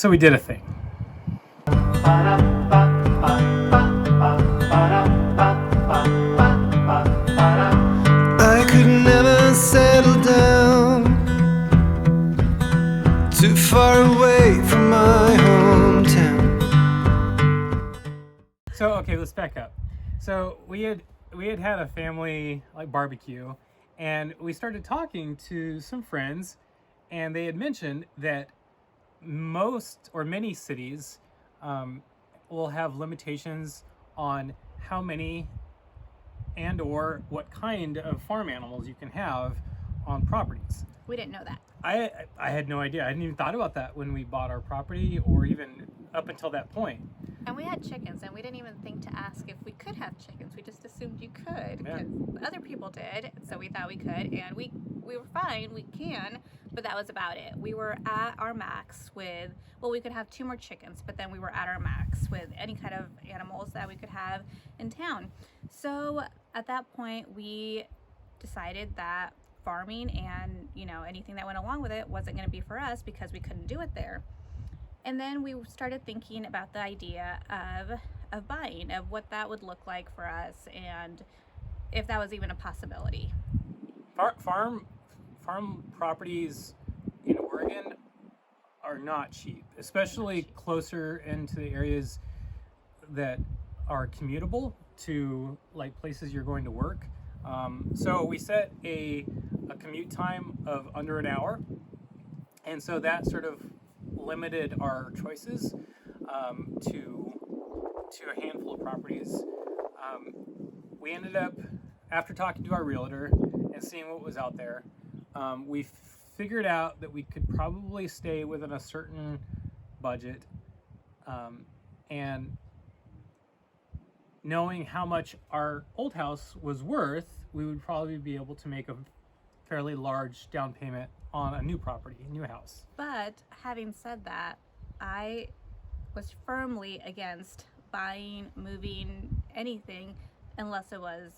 So we did a thing. I could never settle down too far away from my hometown. So okay, let's back up. So we had a family like barbecue, and we started talking to some friends, and they had mentioned that most or many cities will have limitations on how many and or what kind of farm animals you can have on properties. We didn't know that. I had no idea. I hadn't even thought about that when we bought our property, or even up until that point. And we had chickens, and we didn't even think to ask if we could have chickens. We just assumed you could, because other people did, so we thought we could, and we were fine, we can, but that was about it. We were at our max with, well, we could have 2 more chickens, but then we were at our max with any kind of animals that we could have in town. So at that point, we decided that farming and, you know, anything that went along with it wasn't going to be for us because we couldn't do it there. And then we started thinking about the idea of buying, of what that would look like for us, and if that was even a possibility. Farm properties in Oregon are not cheap, especially closer into the areas that are commutable to like places you're going to work. So we set a commute time of under an hour, and so that sort of limited our choices to a handful of properties. We ended up, after talking to our realtor and seeing what was out there, we figured out that we could probably stay within a certain budget, and knowing how much our old house was worth, we would probably be able to make a fairly large down payment on a new property, a new house. But having said that, I was firmly against buying, moving, anything unless it was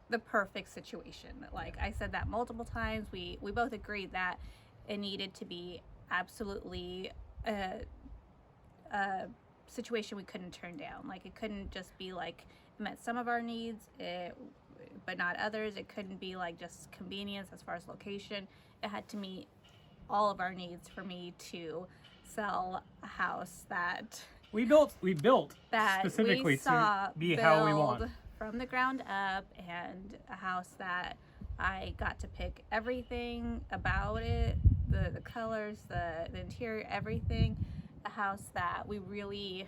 the perfect situation. Like I said that multiple times. We both agreed that it needed to be absolutely a situation we couldn't turn down. Like it couldn't just be like it met some of our needs, but not others. It couldn't be like just convenience as far as location. It had to meet all of our needs for me to sell a house that we built that specifically we saw to be how we want from the ground up, and a house that I got to pick everything about it, the colors, the interior, everything. A house that we really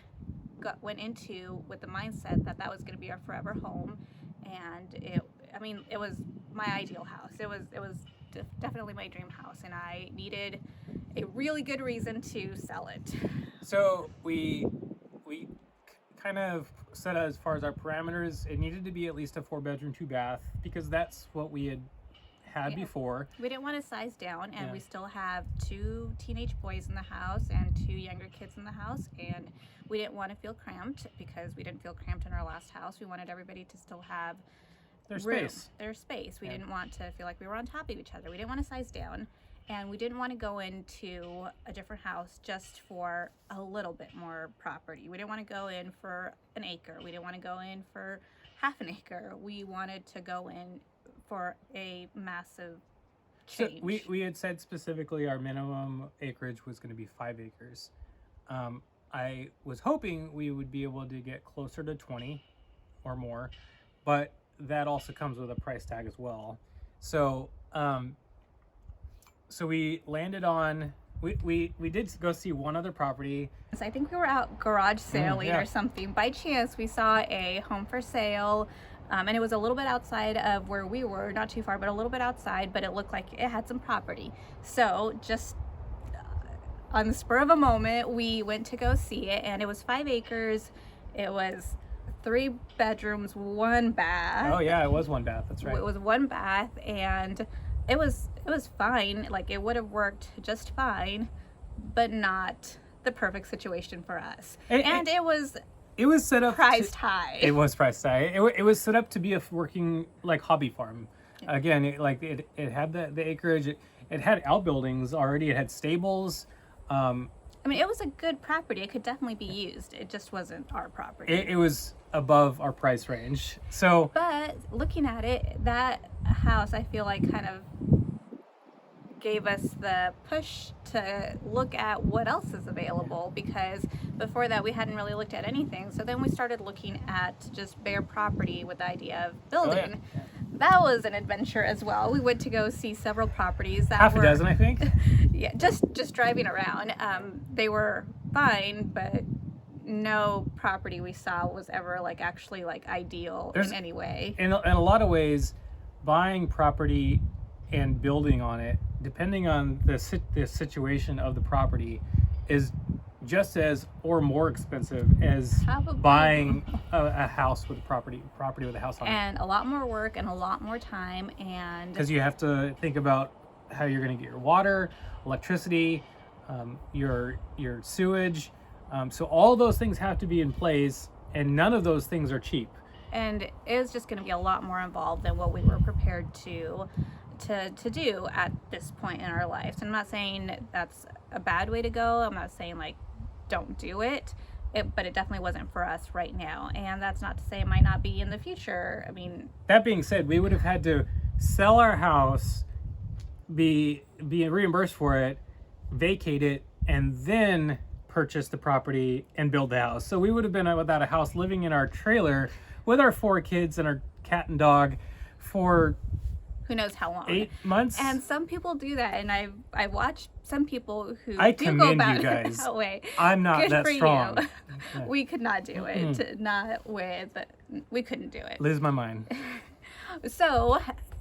went into with the mindset that that was going to be our forever home, and it was my ideal house. It was definitely my dream house, and I needed a really good reason to sell it. So we kind of set as far as our parameters, it needed to be at least a 4-bedroom, 2-bath, because that's what we had before. We didn't want to size down, and we still have 2 teenage boys in the house and 2 younger kids in the house, and we didn't want to feel cramped because we didn't feel cramped in our last house. We wanted everybody to still have their space. We didn't want to feel like we were on top of each other. We didn't want to size down, and we didn't want to go into a different house just for a little bit more property. We didn't want to go in for an acre. We didn't want to go in for half an acre. We wanted to go in for a massive change. So we had said specifically our minimum acreage was going to be 5 acres. I was hoping we would be able to get closer to 20 or more, but that also comes with a price tag as well. So so we landed on, we did go see one other property. So I think we were out garage sailing or something. By chance, we saw a home for sale. And it was a little bit outside of where we were, not too far, but a little bit outside, but it looked like it had some property. So just on the spur of a moment, we went to go see it, and it was 5 acres. It was 3 bedrooms, 1 bath. Oh yeah, it was 1 bath, that's right. It was 1 bath, and it was fine. Like it would have worked just fine, but not the perfect situation for us. And it was set up priced high. It was priced high. It was set up to be a working like hobby farm. Yeah. Again, it had the acreage. It had outbuildings already. It had stables. mean, it was a good property. It could definitely be used. It just wasn't our property. It was above our price range. So But looking at it, that house, I feel like, kind of gave us the push to look at what else is available, because before that we hadn't really looked at anything. So then we started looking at just bare property with the idea of building. yeah. That was an adventure as well. We went to go see several properties that half were a dozen, I think. yeah, just driving around. They were fine, but no property we saw was ever like actually like ideal in any way. In a lot of ways, buying property and building on it, depending on the situation of the property, is just as or more expensive as Probably. buying a house with property with a house on it. And a lot more work and a lot more time, and Because you have to think about how you're going to get your water, electricity, your sewage. So all those things have to be in place, and none of those things are cheap. and it was just going to be a lot more involved than what we were prepared to do at this point in our lives. And I'm not saying that's a bad way to go. I'm not saying like don't do it. But it definitely wasn't for us right now. And that's not to say it might not be in the future. I mean, That being said, we would have had to sell our house, be reimbursed for it, vacate it, and then purchase the property and build the house. So we would have been without a house, living in our trailer with our 4 kids and our cat and dog for who knows how long. 8 months. And some people do that, and I watched some people who I do go commend about you guys. it that way. I'm not Good that for strong. you. We could not do it. We couldn't do it. Lose my mind. So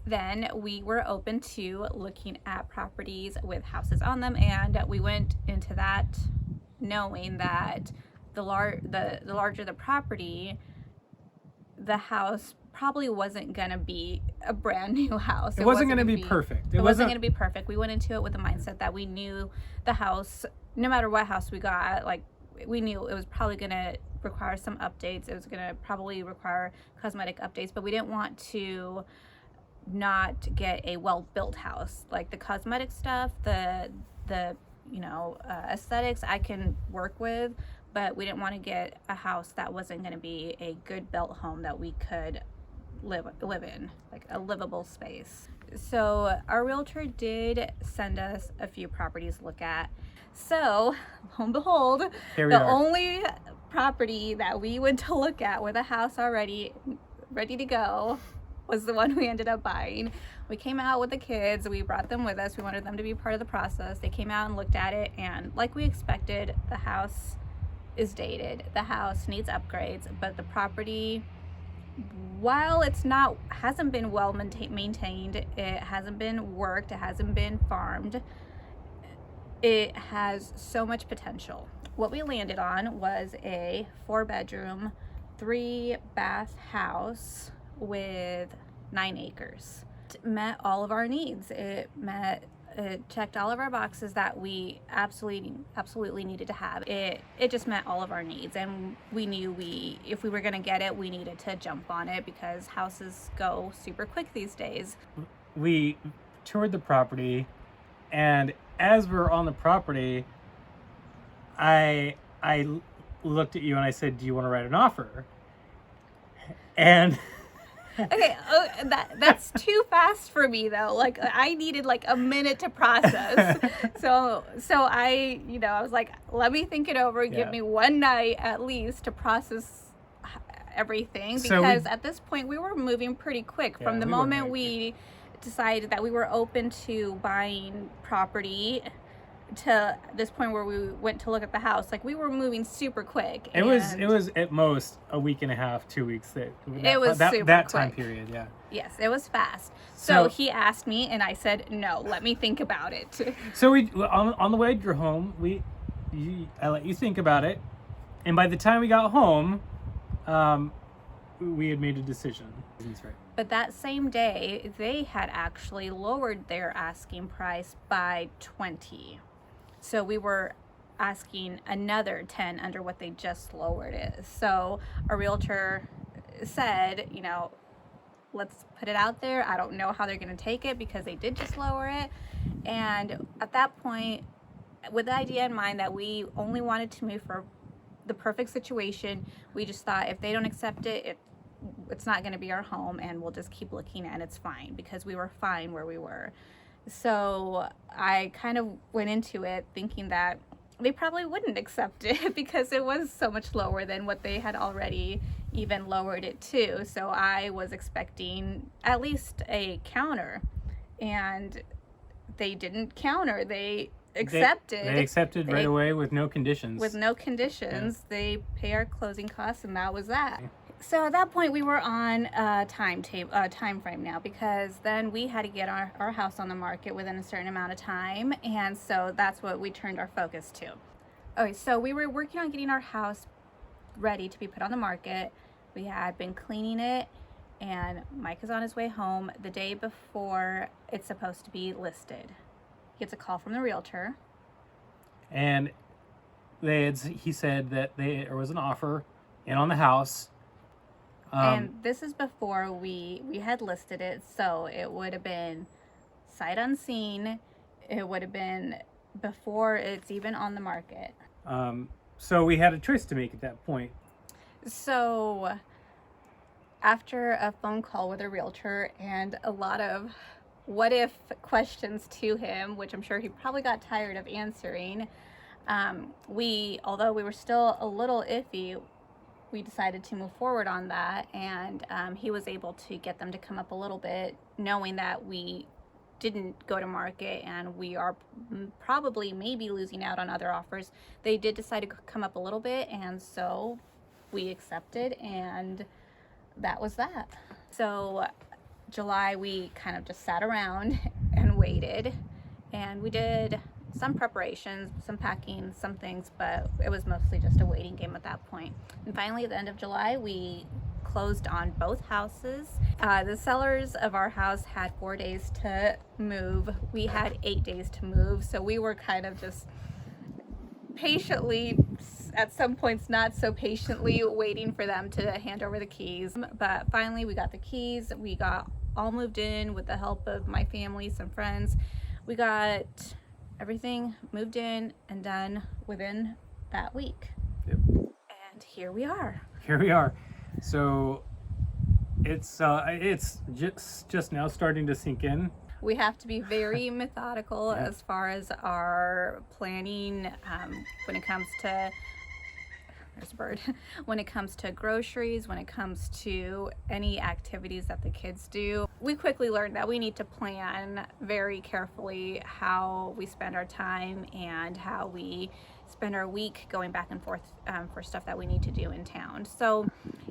then we were open to looking at properties with houses on them, and we went into that knowing that the larger the property, the house probably wasn't going to be a brand new house. It wasn't going to be perfect. It wasn't going to be perfect. We went into it with the mindset that we knew the house, no matter what house we got, like we knew it was probably going to require some updates. It was going to probably require cosmetic updates, but we didn't want to not get a well-built house. Like the cosmetic stuff, the aesthetics I can work with, but we didn't want to get a house that wasn't going to be a good built home that we could live in, like a livable space. So our realtor did send us a few properties to look at. So lo and behold, Here we the are. only property that we went to look at with a house already ready to go was the one we ended up buying. We came out with the kids, we brought them with us, we wanted them to be part of the process. They came out and looked at it, and like we expected, the house is dated. The house needs upgrades, but the property, while hasn't been well maintained, it hasn't been worked, it hasn't been farmed, it has so much potential. What we landed on was a 4-bedroom, 3-bath house with 9 acres. It met all of our needs. It checked all of our boxes that we absolutely needed to have. It just met all of our needs, and we knew if we were going to get it, we needed to jump on it because houses go super quick these days. We toured the property, and as we're on the property, I looked at you and I said, "Do you want to write an offer?" And Okay, that's too fast for me though. Like I needed like a minute to process. so I was like, let me think it over. Yeah. Give me one night at least to process everything, So because at this point we were moving pretty quick. From the we were moment moving we decided that we were open to buying property to this point where we went to look at the house, like we were moving super quick. it was at most a week and a half, 2 weeks. That super time quick. period. Yeah. Yes, it was fast. So So- he asked me, and I said, no, let me think about it. So we on the way to home, I let you think about it, and by the time we got home, we had made a decision. That's right. But that same day, they had actually lowered their asking price by 20. So we were asking another 10 under what they just lowered it. So our realtor said, let's put it out there. I don't know how they're going to take it because they did just lower it. And at that point, with the idea in mind that we only wanted to move for the perfect situation. We just thought if they don't accept it, it's not going to be our home, and we'll just keep looking and it's fine, because we were fine where we were. So I kind of went into it thinking that they probably wouldn't accept it because it was so much lower than what they had already even lowered it to. So I was expecting at least a counter, and they didn't counter. They accepted. They accepted right away with no conditions. With no conditions. Yeah. They pay our closing costs, and that was that. So at that point, we were on a time frame now, because then we had to get our house on the market within a certain amount of time, and so that's what we turned our focus to. Okay, so we were working on getting our house ready to be put on the market. We had been cleaning it, and Mike is on his way home the day before it's supposed to be listed. He gets a call from the realtor, and he said that there was an offer in on the house. And this is before we had listed it, so it would have been sight unseen. It would have been before it's even on the market. So we had a choice to make at that point. So after a phone call with a realtor and a lot of what if questions to him, which I'm sure he probably got tired of answering, although we were still a little iffy, we decided to move forward on that, and he was able to get them to come up a little bit, knowing that we didn't go to market and we are probably maybe losing out on other offers. They did decide to come up a little bit, and so we accepted, and that was that. So July, we kind of just sat around and waited, and we did some preparations, some packing, some things, but it was mostly just a waiting game at that point. And finally, at the end of July, we closed on both houses. The sellers of our house had 4 days to move. We had 8 days to move, so we were kind of just patiently, at some points not so patiently, waiting for them to hand over the keys. But finally, we got the keys. We got all moved in with the help of my family, some friends. We got everything moved in and done within that week. Yep. And here we are. Here we are. So it's just now starting to sink in. We have to be very methodical as far as our planning when it comes to, there's a bird, when it comes to groceries, when it comes to any activities that the kids do. We quickly learned that we need to plan very carefully how we spend our time and how we spend our week going back and forth for stuff that we need to do in town. So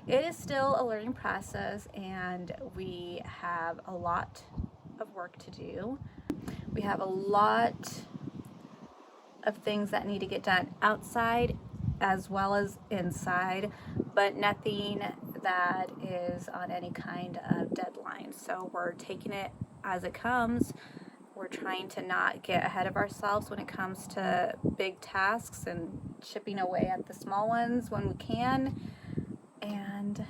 it is still a learning process, and we have a lot of work to do. We have a lot of things that need to get done outside as well as inside, but nothing that is on any kind of deadline. So we're taking it as it comes. We're trying to not get ahead of ourselves when it comes to big tasks and chipping away at the small ones when we can. And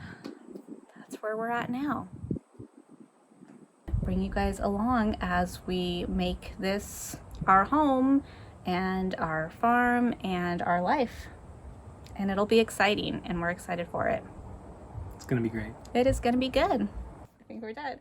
that's where we're at now. Bring you guys along as we make this our home and our farm and our life. And it'll be exciting, and we're excited for it. It's going to be great. It is going to be good. I think we're dead.